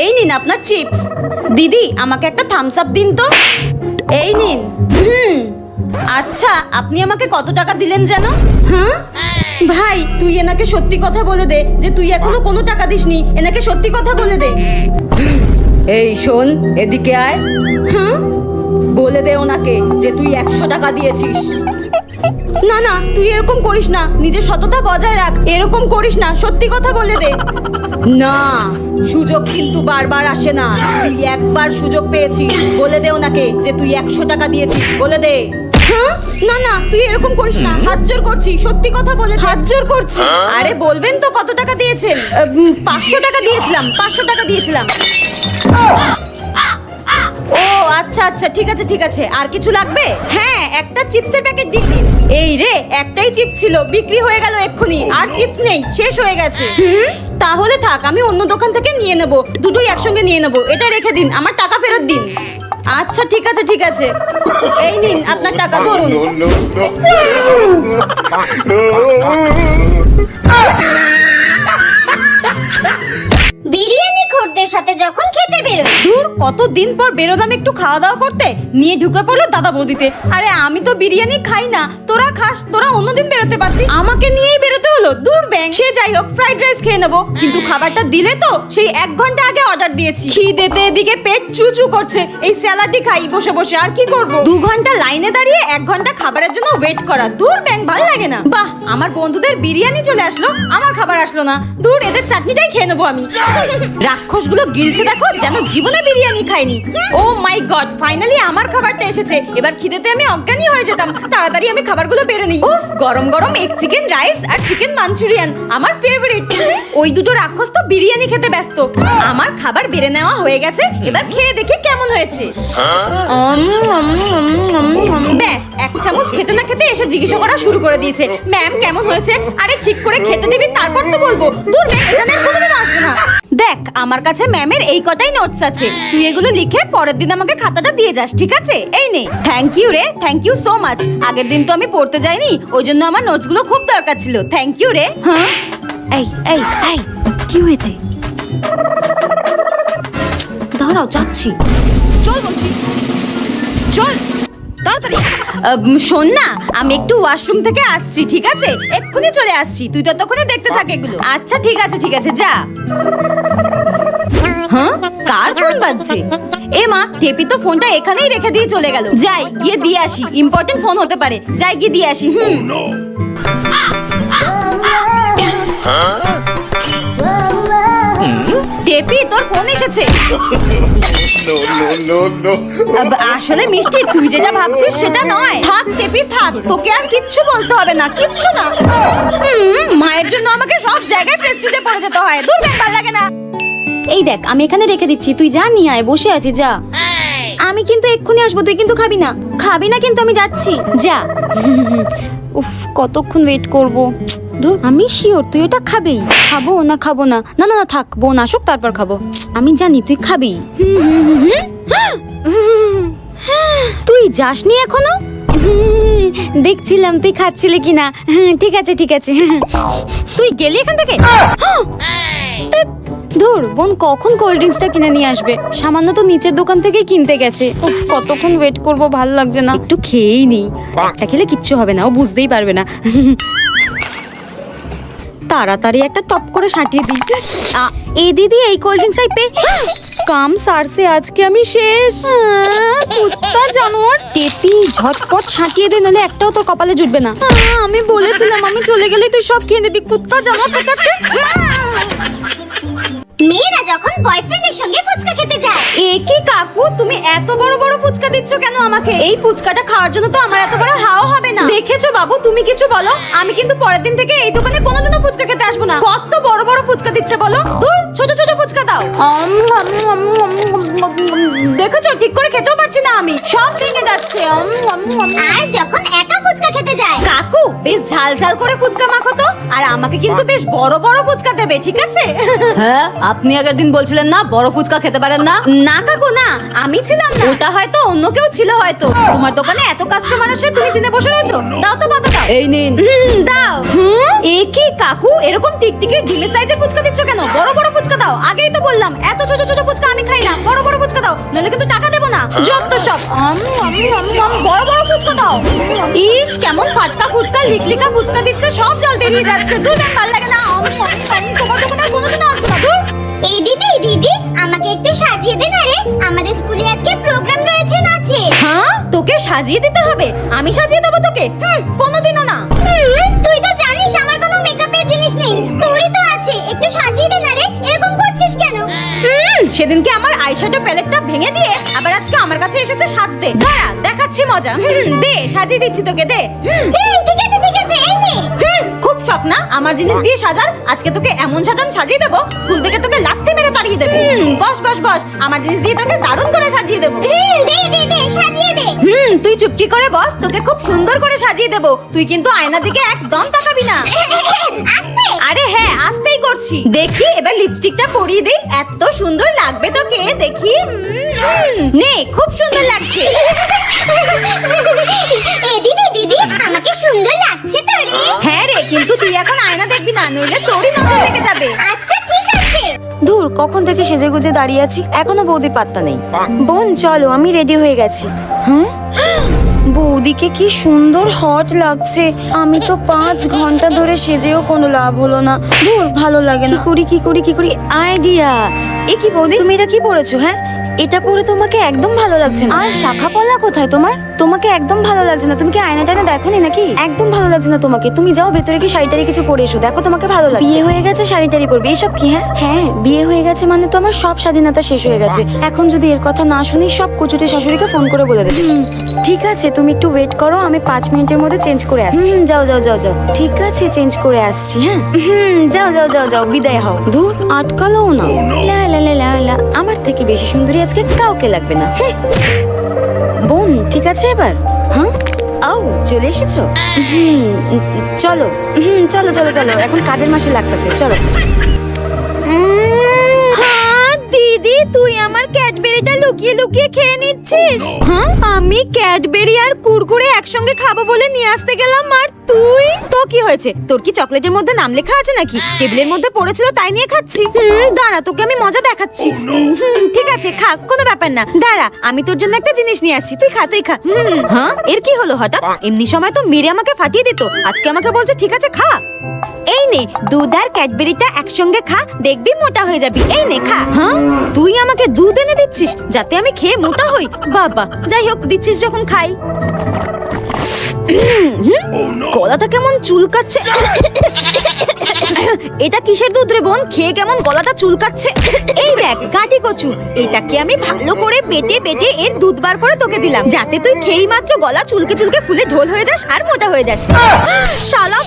এই নিন আপনার চিপস। দিদি আমাকে একটা থামস আপ দিন তো। এই নিন। আচ্ছা আপনি আমাকে কত টাকা দিলেন যেন? হ্যাঁ ভাই তুই এনাকে সত্যি কথা বলে দে যে তুই এখনো কোনো টাকা দিসনি। এনাকে সত্যি কথা বলে দে। এই শোন এদিকে আয়। হ্যাঁ বলে দে ওনাকে যে তুই 100 টাকা দিয়েছিস। না না তুই এরকম করিস না, নিজের সততা বজায় রাখ। এরকম করিস না, সত্যি কথা বলে দে। না সুযোগ কিন্তু বারবার আসে না, তুই একবার সুযোগ পেয়েছিস। বলে দে ওনাকে যে তুই 100 টাকা দিয়েছিস, বলে দে। হ্যাঁ না না তুই এরকম করিস না, হাত জোর করছি, সত্যি কথা বলে হাত জোর করছি। আরে বলবেন তো কত টাকা দিয়েছেন? 500 টাকা দিয়েছিলাম, 500 টাকা দিয়েছিলাম। ও আচ্ছা আচ্ছা ঠিক আছে ঠিক আছে। আর কিছু লাগবে? হ্যাঁ একটা চিপসের প্যাকেট দিন দিন। এই রে একটাই চিপস ছিল, বিক্রি হয়ে গেল এক্ষুনি। আর চিপস নেই, শেষ হয়ে গেছে। তাহলে থাক আমি অন্য দোকান থেকে নিয়ে নেব, দুটোই একসঙ্গে নিয়ে নেব। এটা রেখে দিন, আমার টাকা ফেরত দিন। আচ্ছা ঠিক আছে ঠিক আছে, এই নিন আপনার টাকা ধরুন। বিরিয়ানি খোরদের সাথে যখন খেতে বেরোই, দূর কতদিন পর বেরোলাম একটু খাওয়া দাওয়া করতে, নিয়ে ঢুকে পড়লো দাদা বৌদিতে। আরে আমি তো বিরিয়ানি খাই না, তোরা খাস, তোরা অন্যদিন বেরোতে পারতি, আমাকে নিয়েই বেরোতে হলো। দূর ব্যাং। সে যাই হোক ফ্রাইড রাইস খেয়ে নেবো, কিন্তু খাবারটা দিলে তো সেই 1 ঘন্টা আগে অর্ডার দিয়েছি। খিদেতে এদিকে পেট চুচু করছে, এই স্যালাডই খাই বসে বসে, আর কি করবো। 2 ঘন্টা লাইনে দাঁড়িয়ে 1 ঘন্টা খাবারের জন্য ওয়েট করা, দূর ব্যাং, ভালো লাগে না। বাহ আমার বন্ধুদের বিরিয়ানি চলে আসলো, আমার খাবার আসলো না। দূর এদের চাটনিটাই খেয়ে নেবো আমি। রাক্ষসগুলো গিলছে দেখো, যেন জীবনে বিরিয়ানি খাইনি। ও মাই গড ফাইনালি আমার খাবারটা এসেছে। এবার খিদেতে আমি অজ্ঞানী হয়ে যেতাম, তাড়াতাড়ি আমি খাবারগুলো বেড়ে নিই। উফ গরম গরম এগ চিকেন রাইস আর চিকেন মাঞ্চুরিয়ান, আমার ফেভারিট। ওই দুটো রাক্ষস তো বিরিয়ানি খেতে ব্যস্ত। আমার খাবার বেড়ে নেওয়া হয়ে গেছে, এবার খেয়ে দেখি কেমন হয়েছে। ব্যাস 1 চামচ খেতে না খেতে এসে জিজ্ঞাসা করা শুরু করে দিয়েছে, ম্যাম কেমন হয়েছে? আরে ঠিক করে খেতে দিবি তারপর তো বলবো। দূর ম্যাম, এখানে আর কোনোদিন আসবে না। দেখ আমার কাছে ম্যামের এই কটাই নোটস আছে, তুই এগুলো লিখে পরের দিন আমাকে খাতাটা দিয়ে যাস, ঠিক আছে? এই নে। থ্যাংক ইউ রে, থ্যাংক ইউ সো মাচ। আগের দিন তো আমি পড়তে যাইনি, ওই জন্য আমার নোটসগুলো খুব দরকার ছিল। থ্যাংক ইউ রে। হ্যাঁ এই এই এই কি হয়েছে? দাঁড়াও যাচ্ছি, চল বলছি, চল তাড়াতাড়ি। শোন না আমি একটু ওয়াশরুম থেকে আসছি, ঠিক আছে? এক্ষুনি চলে আসছি, তুই ততক্ষণে দেখতে থাক এগুলো। আচ্ছা ঠিক আছে ঠিক আছে, যা। হ্যাঁ কার ফোন বাজছে? এ মা টেপি তো ফোনটা এখানেই রেখে দিয়ে চলে গেল। যাই গিয়ে দিয়ে আসি, ইম্পর্টেন্ট ফোন হতে পারে। যাই গিয়ে দিয়ে আসি। টেপি তোর ফোন এসেছে। আসলে মিষ্টি তুই যেটা ভাবছিস সেটা নয়। থাক টেপি থাক, তোকে আর কিচ্ছু বলতে হবে না, কিচ্ছু না। মায়ের জন্য আমাকে সব জায়গায় প্রেস্টিজে পড়ে যেতে হয়, দূর ব্যাং, ভালো লাগে না। এই দেখ আমি এখানে রেখে দিচ্ছি, তুই যা নিয়ে আয়, বসে আছি যা। আমি কিন্তু এক্ষুনি আসবো, তুই কিন্তু খাবি না, খাবি না কিন্তু, আমি যাচ্ছি, যা। উফ কতক্ষণ ওয়েট করবো। আমি শিওর তুই ওটা খাবেই। খাবো না খাবো না, না না না থাক, বোন আসুক তারপর খাবো। আমি জানি তুই খাবি। তুই যাসনি এখনো? দেখছিলাম তুই খাচ্ছিলি কিনা। ঠিক আছে ঠিক আছে, তুই গেলি এখান থেকে। ধুর বোন কখন কোল্ড ড্রিঙ্কসটা কিনে নিয়ে আসবে? সামান্য তো নিচের দোকান থেকে কিনতে গেছে। উফ কতক্ষণ ওয়েট করবো, ভালো লাগছে না, একটু খেয়েই নেই। একটা খেলে কিচ্ছু হবে না, ও বুঝতেই পারবে না। তাড়াতাড়ি একটা টপ করে সাটিয়ে দিই। এই দিদি এই কোল্ড ড্রিঙ্কস আইপে কাম সারছে, আজকে আমি শেষ। কুত্তা জানোয়ার, টেপি ঝটপট সাটিয়ে দে, নাহলে একটাও তোর কপালে জুটবে না। আমি বলেছিলাম আমি চলে গেলেই তুই সব খেয়ে দিবি, কুত্তা জানোয়ার তোর কাছে। মেয়েরা যখন বয়ফ্রেন্ডের সঙ্গে ফুচকা খেতে যায়। এ কি কাকু তুমি এত বড় বড় ফুচকা দিচ্ছ কেন আমাকে? এই ফুচকাটা খাওয়ার জন্য তো আমার এত বড় হাওয়া হবে না। দেখেছো বাবু, তুমি কিছু বলো, আমি কিন্তু পরের দিন থেকে এই দোকানে কোনোদিনও ফুচকা খেতে আসবো না। কত বড় বড় ফুচকা দিচ্ছে বলো, দূর ছোট ছোট ফুচকা দাও। দেখেছো ঠিক করে খেতেও পারছি না আমি, সব ভেঙে যাচ্ছে। আর যখন একা ফুচকা খেতে যায়। কাকু বেশ ঝাল ঝাল করে ফুচকা মাখো তো, আর আমাকে কিন্তু বেশ বড় বড় ফুচকা দেবে, ঠিক আছে? হ্যাঁ, আপনি আগের দিন বলছিলেন না বড় ফুচকা খেতে পারেন না। না কাকু না, আমি ছিলাম না, ওটা হয়তো অন্য কেউ ছিল হয়তো। তোমার দোকানে এত কাস্টমার আসে, তুমি চিনে বসে রয়েছো। দাও তো বাতা দাও। এই নিন। দাও। এ কি কাকু, এরকম টিকটিকি ডিমের সাইজের ফুচকা দিচ্ছ কেন? বড় বড় ফুচকা দাও। আগেই তো বললাম এত ছোট ছোট ফুচকা আমি খাই না, বড় বড় ফুচকা দাও, নইলে কিন্তু টাকা দেবো না। যত সব বড় বড় ফুচকা দাও। ইস কেমন ফাটকা ফুটকা লিকলিকা ফুচকা দিচ্ছে, সব জল বেরিয়ে যাচ্ছে। দুধ আর ভালো লাগে না। তোমার দোকানে কোনোদিন আসবো না। দূর। এই দিদি আমাকে একটু সাজিয়ে দে না রে, আমাদের স্কুলে আজকে প্রোগ্রাম রয়েছে নাচের। হ্যাঁ, তোকে সাজিয়ে দিতে হবে? আমি সাজিয়ে দেবো তোকে? কোনোদিনও না। তুই তো জানিস আমার কোনো মেকআপের জিনিস নেই, তোরই তো আছে, একটু সাজিয়ে দে না রে, এরকম করছিস কেন? সেদিনকে আমার আইশ্যাডো প্যালেটটা ভেঙে দিয়ে আবার আজকে আমার কাছে এসেছে সাজতে। দাঁড়া দেখাচ্ছি মজা। দে, সাজিয়ে দিচ্ছি তোকে, দে। ঠিক আছে এই নে। খুব শখ না আমার জিনিস দিয়ে সাজার? আজকে তোকে এমন সাজান সাজিয়ে দেবো, স্কুল থেকে তোকে লাথি মেরে তাড়িয়ে দেবে। বস বস বস, আমার জিনিস দিয়ে তোকে দারুণ করে সাজিয়ে দেবো। দে সাজিয়ে দে। তুই চুপটি করে বস, তোকে খুব সুন্দর করে সাজিয়ে দেবো। তুই কিন্তু আয়নার দিকে একদম তাকাবি না। আস্তে। আরে হ্যাঁ, আস্তেই করছি। দেখি এবার লিপস্টিকটা পরিয়ে দেই, এত সুন্দর লাগবে তোকে, দেখি। নে, খুব সুন্দর লাগছে। এই দিদি আমাকে সুন্দর লাগছে তো রে। হ্যাঁ রে, কিন্তু তুই এখন আয়না দেখবি না, নইলে তোরই নজর লেগে যাবে। আচ্ছা ঠিক আছে। দূর, কখন থেকে সেজে গুজে দাঁড়িয়ে আছি, এখনো বৌদির পাত্তা নেই। বোন চলো, আমি রেডি হয়ে গেছি। বৌদিকে কি সুন্দর হট লাগছে। আমি তো 5 ঘন্টা ধরে সেজেও কোনো লাভ হলো না। দূর, ভালো লাগে না। কি করি আইডিয়া। এ কি বৌদি, তুমি এটা কি পরেছো? হ্যাঁ, এটা পরে তোমাকে একদম ভালো লাগছে না। আর শাখা পলা কোথায় তোমার? তোমাকে একদম ভালো লাগছে না। তুমি কি আয়না টায়না দেখোনি নাকি? একদম ভালো লাগছে না তোমাকে। তুমি যাও ভেতরে কি শাড়ি টাড়ি কিছু পরে এসো, দেখো তোমাকে ভালো লাগে। বিয়ে হয়ে গেছে, শাড়ি টাড়ি পরবে এসব কি? হ্যাঁ, বিয়ে হয়ে গেছে মানে তো আমার সব স্বাধীনতা শেষ হয়ে গেছে। এখন যদি এর কথা না শুনি, সব কচুটে শাশুড়িকে ফোন করে বলে দেবে। ঠিক আছে, তুমি একটু ওয়েট করো, আমি 5 মিনিটের মধ্যে চেঞ্জ করে আসছি। যাও। ঠিক আছে, চেঞ্জ করে আসছি। হ্যাঁ, যাও, বিদায় হও। ধুর, আটকালো না। লা, আমার থেকে বেশি সুন্দরী আজকে কাউকে লাগবে না। বোন ঠিক আছে এবার? হ্যাঁ, আও চলে এসেছো? চলো, এখন কাজের মাসে লাগতেছে, চলো। দিদি, তুই আমার ক্যাডবেরিটা লুকিয়ে খেয়ে নিচ্ছিস? হ্যাঁ, আমি ক্যাডবেরি আর কুরকুরে একসঙ্গে খাবো বলে নিয়ে আসতে গেলাম, আর তুই? তো কি হয়েছে? তোর কি চকলেটের মধ্যে নাম লেখা আছে নাকি? টেবিলের মধ্যে পড়েছিল তাই নিয়ে খাচ্ছি। দাঁড়া, তোকে আমি মজা দেখাচ্ছি। ঠিক আছে, খা, কোনো ব্যাপার না। দাঁড়া, আমি তোর জন্য একটা জিনিস নিয়ে আসছি, তুই খা। হ্যাঁ, এর কি হলো হঠাৎ? এমনি সময় তো মেরে আমাকে ফাটিয়ে দিত, আজকে আমাকে বলছে ঠিক আছে খা। এই নে, দুধ আর ক্যাডবেরিটা একসঙ্গে খা, দেখবি মোটা হয়ে যাবি। এই নে খা। হ্যাঁ, তুই আমাকে দুধ এনে দিচ্ছিস যাতে আমি খেয়ে মোটা হই? বাবা, যাই হোক, দিচ্ছিস যখন খাই। গলাটা কেমন চুলকাচ্ছে। এটা কিসের দুধ রে বোন? খেয়ে কেমন গলাটা চুলকাচ্ছে। এই দেখ গাটি কচু, এটাকে আমি ভালো করে বেটে এর দুধ বার করে তোকে দিলাম, যাতে তুই খেয়েই মাত্র গলা চুলকে ফুলে ঢোল হয়ে যাস আর মোটা হয়ে যাস। শালা